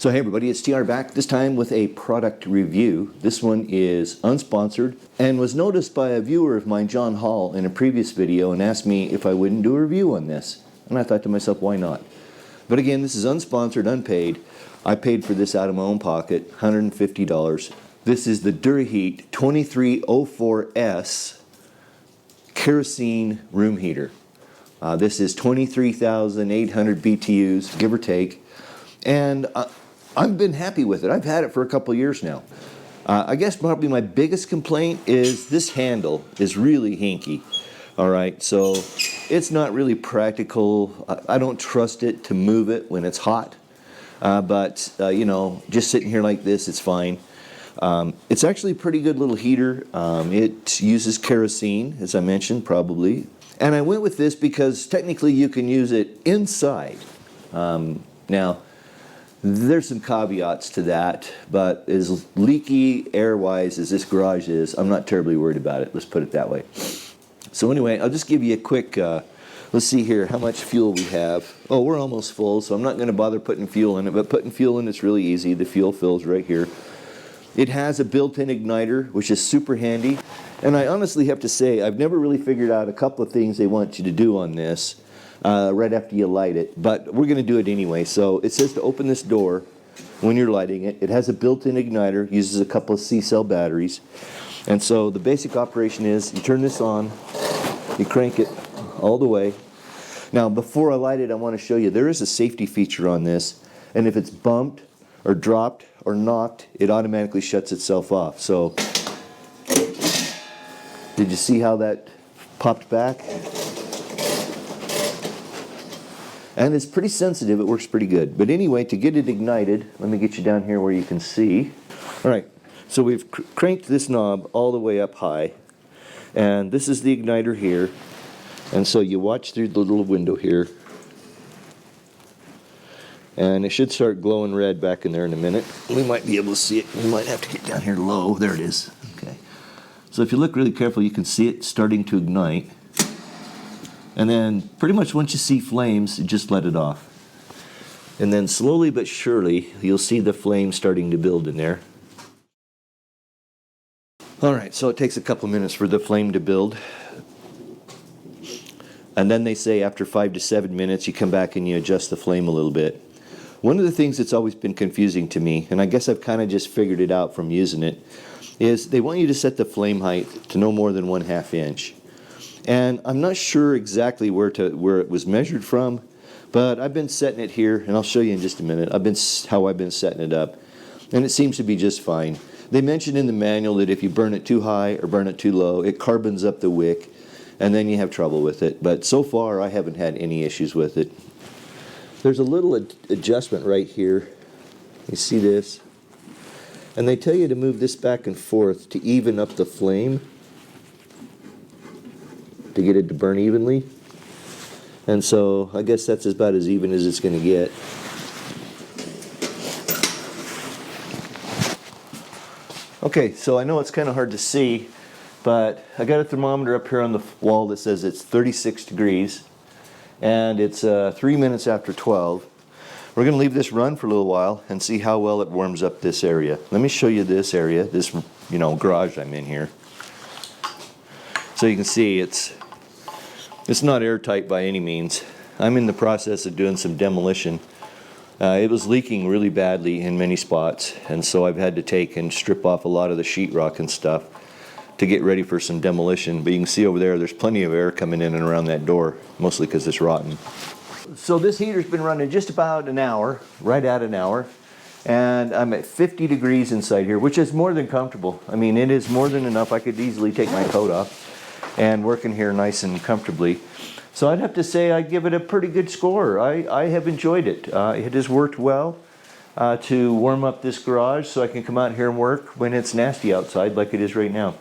So hey everybody, it's TR back, this time with a product review. This one is unsponsored and was noticed by a viewer of mine, John Hall, in a previous video and asked me if I wouldn't do a review on this. And I thought to myself, why not? But again, this is unsponsored, unpaid. I paid for this out of my own pocket, $150. This is the Dura 2304S Kerosene room heater. This is 23,800 BTUs, give or take. And I've been happy with it. I've had it for a couple years now. I guess probably my biggest complaint is this handle is really hinky. All right, so it's not really practical. I don't trust it to move it when it's hot. But you know, just sitting here like this, it's fine. It's actually a pretty good little heater. It uses kerosene, as I mentioned, probably. And I went with this because technically you can use it inside. Now, there's some caveats to that, but as leaky air-wise as this garage is, I'm not terribly worried about it. Let's put it that way. So anyway, I'll just give you a quick, let's see here how much fuel we have. Oh, we're almost full, so I'm not going to bother putting fuel in it, but putting fuel in it's really easy. The fuel fills right here. It has a built-in igniter, which is super handy. And I honestly have to say, I've never really figured out a couple of things they want you to do on this. Right after you light it, but we're going to do it anyway. So it says to open this door when you're lighting it. It has a built-in igniter, uses a couple of C-cell batteries, and so the basic operation is you turn this on, you crank it all the way. Now before I light it, I want to show you there is a safety feature on this, and if it's bumped or dropped or knocked, it automatically shuts itself off. So did you see how that popped back? And it's pretty sensitive, it works pretty good. But anyway, to get it ignited, let me get you down here where you can see. All right, so we've cranked this knob all the way up high. And this is the igniter here. And so you watch through the little window here. And it should start glowing red back in there in a minute. We might be able to see it. We might have to get down here low. There it is. Okay. So if you look really careful, you can see it starting to ignite. And then pretty much once you see flames, you just let it off. And then slowly but surely, you'll see the flame starting to build in there. All right, so it takes a couple minutes for the flame to build. And then they say after 5 to 7 minutes, you come back and you adjust the flame a little bit. One of the things that's always been confusing to me, and I guess I've kind of just figured it out from using it, is they want you to set the flame height to no more than 1/2 inch. And I'm not sure exactly where it was measured from, but I've been setting it here, and I'll show you in just a minute. How I've been setting it up, and it seems to be just fine. They mentioned in the manual that if you burn it too high or burn it too low, it carbons up the wick, and then you have trouble with it. But so far, I haven't had any issues with it. There's a little adjustment right here. You see this? And they tell you to move this back and forth to even up the flame, to get it to burn evenly. And so I guess that's about as even as it's going to get. Okay, so I know it's kind of hard to see, but I got a thermometer up here on the wall that says it's 36 degrees, and it's 3 minutes after 12. We're going to leave this run for a little while and see how well it warms up this area. Let me show you this area, this garage I'm in here. So you can see it's not airtight by any means. I'm in the process of doing some demolition. It was leaking really badly in many spots, and so I've had to take and strip off a lot of the sheetrock and stuff to get ready for some demolition. But you can see over there's plenty of air coming in and around that door, mostly because it's rotten. So this heater's been running just about an hour, right at an hour, and I'm at 50 degrees inside here, which is more than comfortable. I mean, it is more than enough. I could easily take my coat off and work in here nice and comfortably. So I'd have to say I give it a pretty good score. I have enjoyed it. It has worked well to warm up this garage so I can come out here and work when it's nasty outside like it is right now.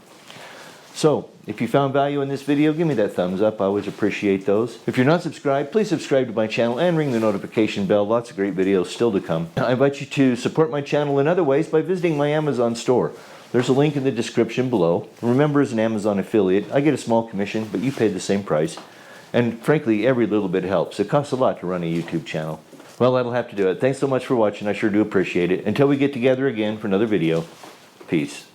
So if you found value in this video, give me that thumbs up. I always appreciate those. If you're not subscribed, please subscribe to my channel and ring the notification bell. Lots of great videos still to come. I invite you to support my channel in other ways by visiting my Amazon store. There's a link in the description below. Remember, as an Amazon affiliate, I get a small commission, but you pay the same price. And frankly, every little bit helps. It costs a lot to run a YouTube channel. Well, that'll have to do it. Thanks so much for watching. I sure do appreciate it. Until we get together again for another video, peace.